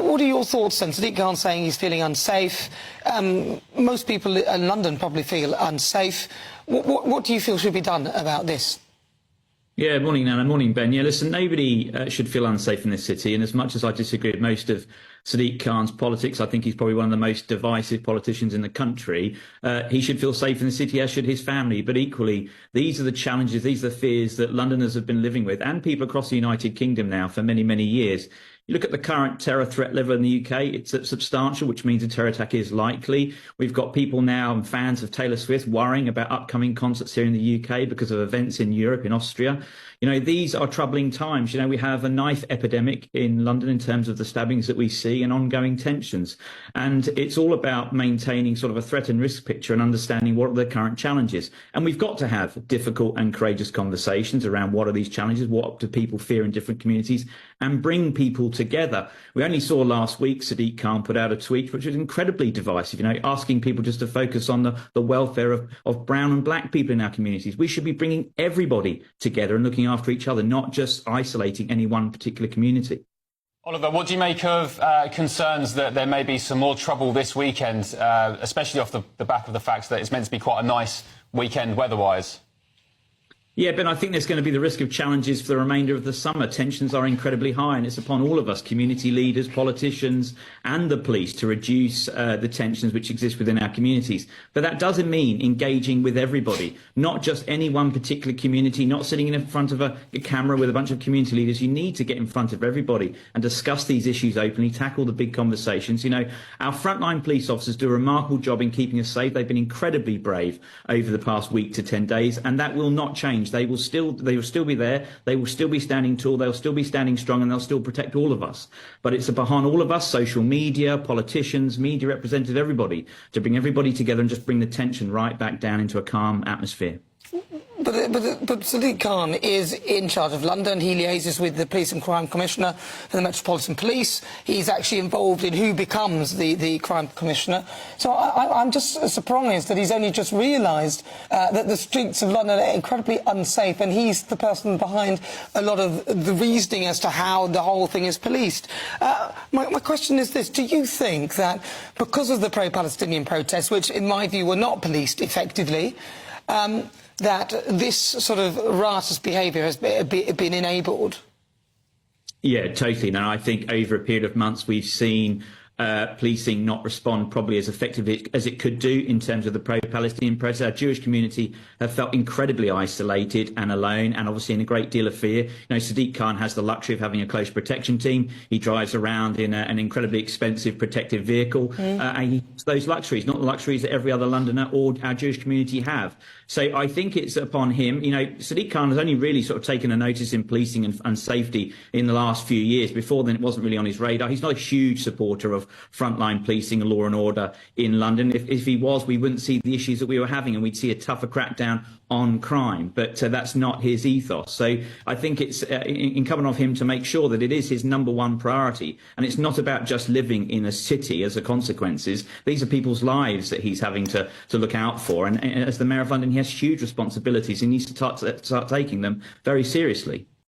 what are your thoughts then? Sadiq Khan saying he's feeling unsafe. Most people in London probably feel unsafe. What do you feel should be done about this? Yeah, morning, Nana. Morning, Ben. Yeah, listen, nobody should feel unsafe in this city. And as much as I disagree with most of Sadiq Khan's politics, I think he's probably one of the most divisive politicians in the country. He should feel safe in the city, as should his family. But equally, these are the challenges, these are the fears that Londoners have been living with, and people across the United Kingdom now for many, many years. You look at the current terror threat level in the UK, it's substantial, which means a terror attack is likely. We've got people now and fans of Taylor Swift worrying about upcoming concerts here in the UK because of events in Europe, in Austria. You know, these are troubling times. You know, we have a knife epidemic in London in terms of the stabbings that we see and ongoing tensions. And it's all about maintaining sort of a threat and risk picture and understanding what are the current challenges. And we've got to have difficult and courageous conversations around what are these challenges, what do people fear in different communities, and bring people together. We only saw last week Sadiq Khan put out a tweet which was incredibly divisive, you know, asking people just to focus on the welfare of brown and black people in our communities. We should be bringing everybody together and looking after each other, not just isolating any one particular community. Oliver, what do you make of concerns that there may be some more trouble this weekend, especially off the back of the fact that it's meant to be quite a nice weekend weather-wise? Yeah, Ben, I think there's going to be the risk of challenges for the remainder of the summer. Tensions are incredibly high, and it's upon all of us, community leaders, politicians and the police, to reduce the tensions which exist within our communities. But that doesn't mean engaging with everybody, not just any one particular community, not sitting in front of a camera with a bunch of community leaders. You need to get in front of everybody and discuss these issues openly, tackle the big conversations. You know, our frontline police officers do a remarkable job in keeping us safe. They've been incredibly brave over the past week to 10 days, and that will not change. They will still be there. They will still be standing tall. They'll still be standing strong, and they'll still protect all of us. But it's upon all of us, social media, politicians, media representatives, everybody, to bring everybody together and just bring the tension right back down into a calm atmosphere. But Sadiq Khan is in charge of London. He liaises with the Police and Crime Commissioner for the Metropolitan Police. He's actually involved in who becomes the Crime Commissioner. So I'm just surprised that he's only just realised that the streets of London are incredibly unsafe, and he's the person behind a lot of the reasoning as to how the whole thing is policed. My question is this: do you think that because of the pro-Palestinian protests, which in my view were not policed effectively, that this sort of riotous behaviour has been enabled? Yeah, totally. Now, I think over a period of months we've seen policing not respond probably as effectively as it could do in terms of the pro-Palestinian protest. Our Jewish community have felt incredibly isolated and alone, and obviously in a great deal of fear. You know, Sadiq Khan has the luxury of having a close protection team. He drives around in an incredibly expensive protective vehicle, and he has those luxuries, not the luxuries that every other Londoner or our Jewish community have. So I think it's upon him. You know, Sadiq Khan has only really sort of taken a notice in policing and safety in the last few years. Before then, it wasn't really on his radar. He's not a huge supporter of frontline policing and law and order in London. If he was, we wouldn't see the issues that we were having, and we'd see a tougher crackdown on crime. But that's not his ethos. So I think it's incumbent on him to make sure that it is his number one priority. And it's not about just living in a city as a consequences. These are people's lives that he's having to look out for. And as the Mayor of London, he has huge responsibilities. He needs to start taking them very seriously.